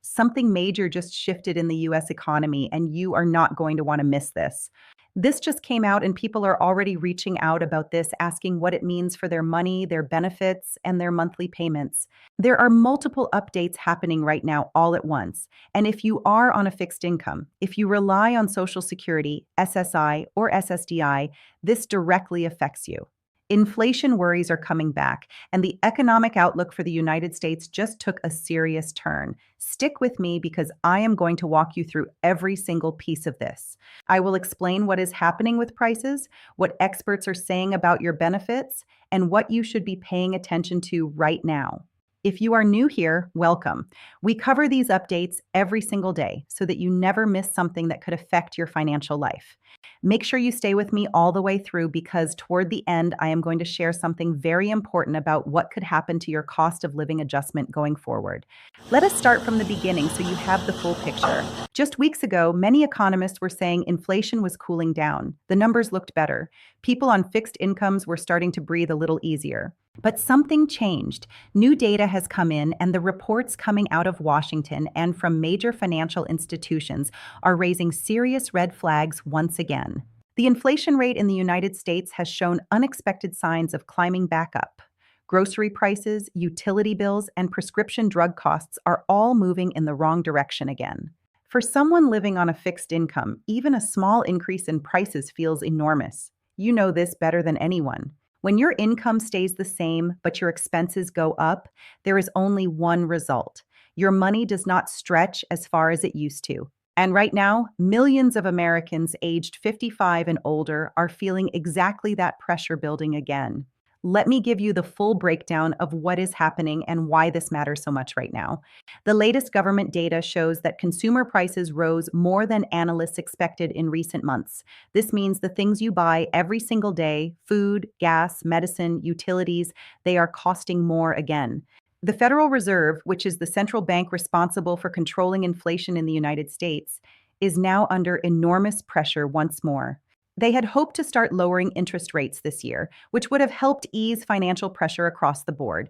Something major just shifted in the US economy, and you are not going to want to miss this. This just came out, and people are already reaching out about this, asking what it means for their money, their benefits, and their monthly payments. There are multiple updates happening right now all at once. And if you are on a fixed income, if you rely on Social Security, SSI, or SSDI, this directly affects you. Inflation worries are coming back, and the economic outlook for the United States just took a serious turn. Stick with me because I am going to walk you through every single piece of this. I will explain what is happening with prices, what experts are saying about your benefits, and what you should be paying attention to right now. If you are new here, welcome. We cover these updates every single day so that you never miss something that could affect your financial life. Make sure you stay with me all the way through because toward the end, I am going to share something very important about what could happen to your cost of living adjustment going forward. Let us start from the beginning so you have the full picture. Just weeks ago, many economists were saying inflation was cooling down. The numbers looked better. People on fixed incomes were starting to breathe a little easier. But something changed. New data has come in, and the reports coming out of Washington and from major financial institutions are raising serious red flags once again. The inflation rate in the United States has shown unexpected signs of climbing back up. Grocery prices, utility bills, and prescription drug costs are all moving in the wrong direction again. For someone living on a fixed income, even a small increase in prices feels enormous. You know this better than anyone. When your income stays the same, but your expenses go up, there is only one result. Your money does not stretch as far as it used to. And right now, millions of Americans aged 55 and older are feeling exactly that pressure building again. Let me give you the full breakdown of what is happening and why this matters so much right now. The latest government data shows that consumer prices rose more than analysts expected in recent months. This means the things you buy every single day, food, gas, medicine, utilities, they are costing more again. The Federal Reserve, which is the central bank responsible for controlling inflation in the United States, is now under enormous pressure once more. They had hoped to start lowering interest rates this year, which would have helped ease financial pressure across the board.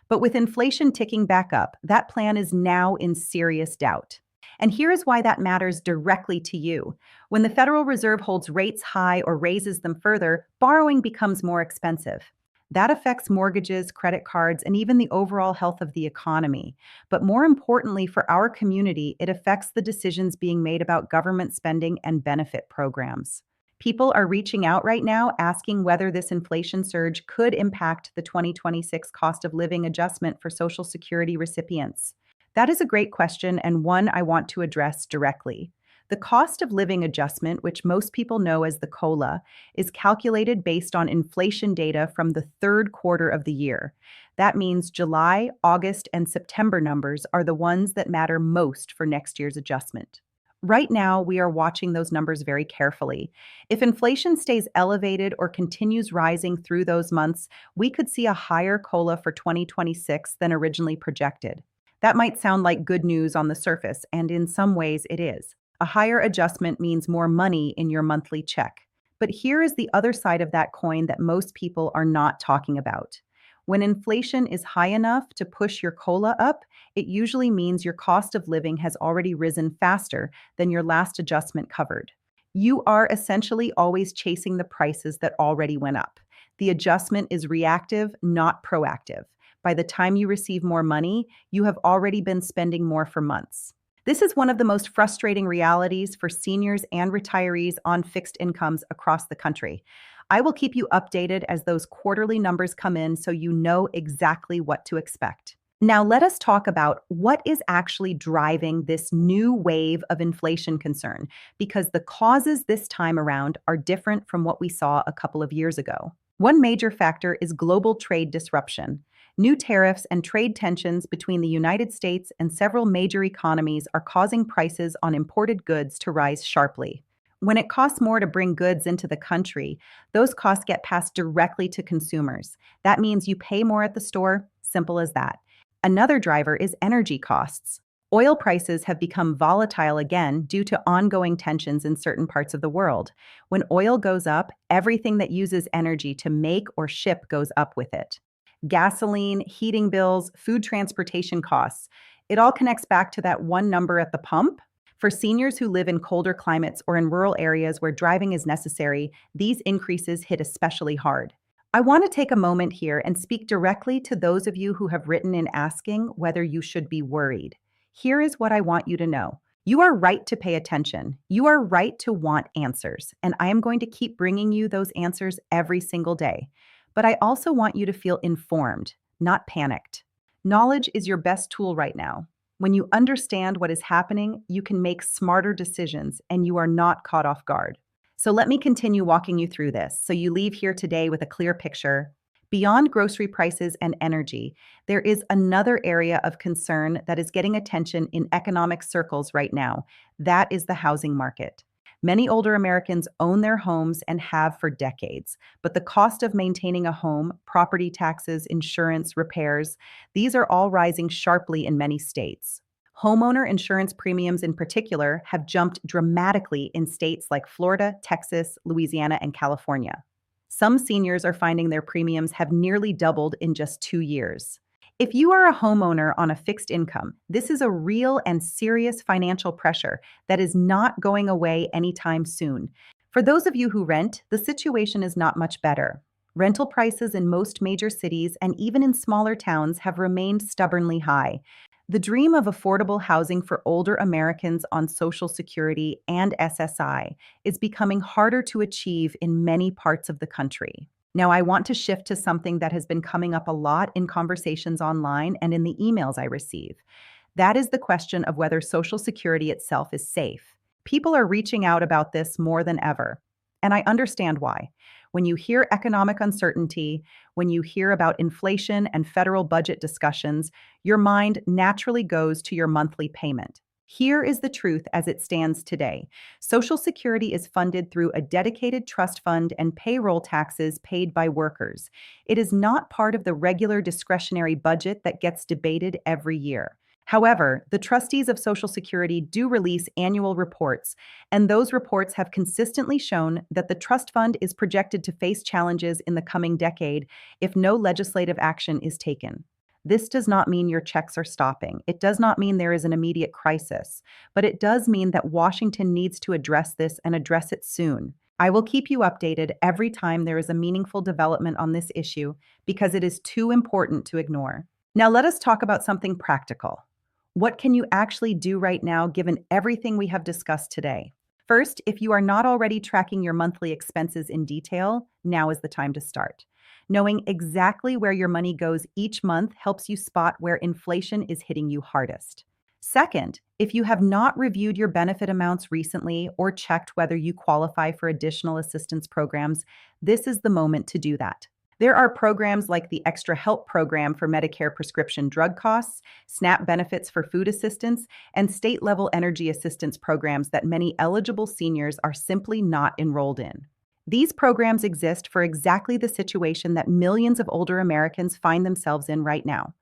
But with inflation ticking back up, that plan is now in serious doubt. And here is why that matters directly to you. When the Federal Reserve holds rates high or raises them further, borrowing becomes more expensive. That affects mortgages, credit cards, and even the overall health of the economy. But more importantly for our community, it affects the decisions being made about government spending and benefit programs. People are reaching out right now asking whether this inflation surge could impact the 2026 cost of living adjustment for Social Security recipients. That is a great question and one I want to address directly. The cost of living adjustment, which most people know as the COLA, is calculated based on inflation data from the third quarter of the year. That means July, August, and September numbers are the ones that matter most for next year's adjustment. Right now, we are watching those numbers very carefully. If inflation stays elevated or continues rising through those months, we could see a higher COLA for 2026 than originally projected. That might sound like good news on the surface, and in some ways it is. A higher adjustment means more money in your monthly check. But here is the other side of that coin that most people are not talking about. When inflation is high enough to push your COLA up, it usually means your cost of living has already risen faster than your last adjustment covered. You are essentially always chasing the prices that already went up. The adjustment is reactive, not proactive. By the time you receive more money, you have already been spending more for months. This is one of the most frustrating realities for seniors and retirees on fixed incomes across the country. I will keep you updated as those quarterly numbers come in so you know exactly what to expect. Now, let us talk about what is actually driving this new wave of inflation concern, because the causes this time around are different from what we saw a couple of years ago. One major factor is global trade disruption. New tariffs and trade tensions between the United States and several major economies are causing prices on imported goods to rise sharply. When it costs more to bring goods into the country, those costs get passed directly to consumers. That means you pay more at the store, simple as that. Another driver is energy costs. Oil prices have become volatile again due to ongoing tensions in certain parts of the world. When oil goes up, everything that uses energy to make or ship goes up with it. Gasoline, heating bills, food transportation costs. It all connects back to that one number at the pump. For seniors who live in colder climates or in rural areas where driving is necessary, these increases hit especially hard. I want to take a moment here and speak directly to those of you who have written in asking whether you should be worried. Here is what I want you to know. You are right to pay attention. You are right to want answers, and I am going to keep bringing you those answers every single day. But I also want you to feel informed, not panicked. Knowledge is your best tool right now. When you understand what is happening, you can make smarter decisions and you are not caught off guard. So let me continue walking you through this so you leave here today with a clear picture. Beyond grocery prices and energy, there is another area of concern that is getting attention in economic circles right now. That is the housing market. Many older Americans own their homes and have for decades, but the cost of maintaining a home, property taxes, insurance, repairs, these are all rising sharply in many states. Homeowner insurance premiums in particular have jumped dramatically in states like Florida, Texas, Louisiana, and California. Some seniors are finding their premiums have nearly doubled in just 2 years. If you are a homeowner on a fixed income, this is a real and serious financial pressure that is not going away anytime soon. For those of you who rent, the situation is not much better. Rental prices in most major cities and even in smaller towns have remained stubbornly high. The dream of affordable housing for older Americans on Social Security and SSI is becoming harder to achieve in many parts of the country. Now, I want to shift to something that has been coming up a lot in conversations online and in the emails I receive. That is the question of whether Social Security itself is safe. People are reaching out about this more than ever, and I understand why. When you hear economic uncertainty, when you hear about inflation and federal budget discussions, your mind naturally goes to your monthly payment. Here is the truth as it stands today. Social Security is funded through a dedicated trust fund and payroll taxes paid by workers. It is not part of the regular discretionary budget that gets debated every year. However, the trustees of Social Security do release annual reports, and those reports have consistently shown that the trust fund is projected to face challenges in the coming decade if no legislative action is taken. This does not mean your checks are stopping. It does not mean there is an immediate crisis, but it does mean that Washington needs to address this and address it soon. I will keep you updated every time there is a meaningful development on this issue because it is too important to ignore. Now let us talk about something practical. What can you actually do right now given everything we have discussed today? First, if you are not already tracking your monthly expenses in detail, now is the time to start. Knowing exactly where your money goes each month helps you spot where inflation is hitting you hardest. Second, if you have not reviewed your benefit amounts recently or checked whether you qualify for additional assistance programs, this is the moment to do that. There are programs like the Extra Help Program for Medicare prescription drug costs, SNAP benefits for food assistance, and state-level energy assistance programs that many eligible seniors are simply not enrolled in. These programs exist for exactly the situation that millions of older Americans find themselves in right now.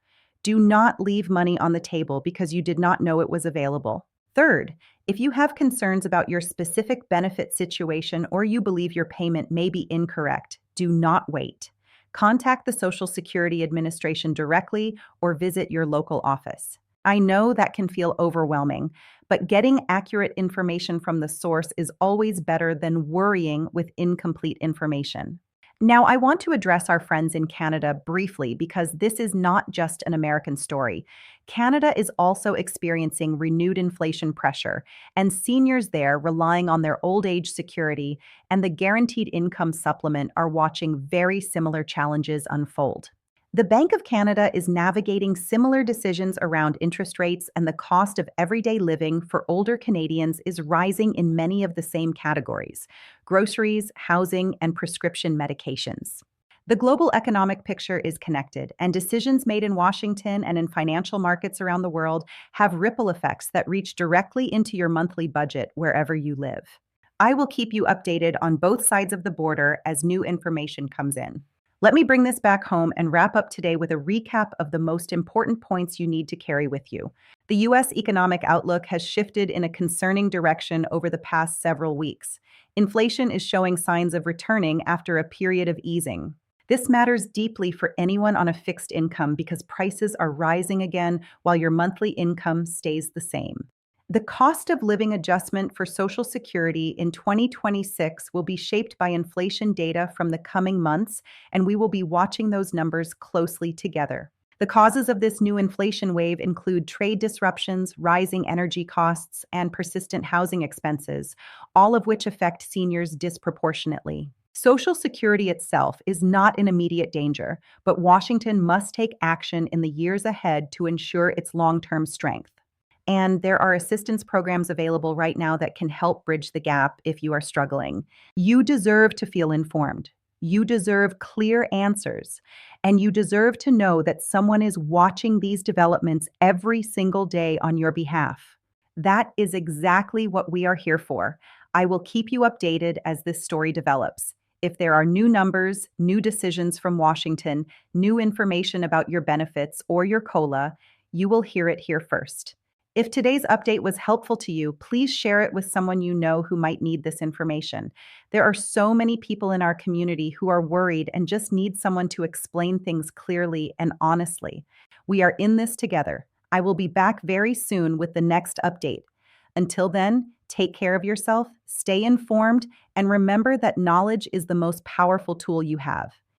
Do not leave money on the table because you did not know it was available. Third, if you have concerns about your specific benefit situation or you believe your payment may be incorrect, do not wait. Contact the Social Security Administration directly or visit your local office. I know that can feel overwhelming, but getting accurate information from the source is always better than worrying with incomplete information. Now, I want to address our friends in Canada briefly because this is not just an American story. Canada is also experiencing renewed inflation pressure, and seniors there relying on their old age security and the guaranteed income supplement are watching very similar challenges unfold. The Bank of Canada is navigating similar decisions around interest rates, and the cost of everyday living for older Canadians is rising in many of the same categories: groceries, housing, and prescription medications. The global economic picture is connected, and decisions made in Washington and in financial markets around the world have ripple effects that reach directly into your monthly budget wherever you live. I will keep you updated on both sides of the border as new information comes in. Let me bring this back home and wrap up today with a recap of the most important points you need to carry with you. The U.S. economic outlook has shifted in a concerning direction over the past several weeks. Inflation is showing signs of returning after a period of easing. This matters deeply for anyone on a fixed income because prices are rising again while your monthly income stays the same. The cost of living adjustment for Social Security in 2026 will be shaped by inflation data from the coming months, and we will be watching those numbers closely together. The causes of this new inflation wave include trade disruptions, rising energy costs, and persistent housing expenses, all of which affect seniors disproportionately. Social Security itself is not in immediate danger, but Washington must take action in the years ahead to ensure its long term strength. And there are assistance programs available right now that can help bridge the gap if you are struggling. You deserve to feel informed. You deserve clear answers. And you deserve to know that someone is watching these developments every single day on your behalf. That is exactly what we are here for. I will keep you updated as this story develops. If there are new numbers, new decisions from Washington, new information about your benefits or your COLA, you will hear it here first. If today's update was helpful to you, please share it with someone you know who might need this information. There are so many people in our community who are worried and just need someone to explain things clearly and honestly. We are in this together. I will be back very soon with the next update. Until then, take care of yourself, stay informed, and remember that knowledge is the most powerful tool you have.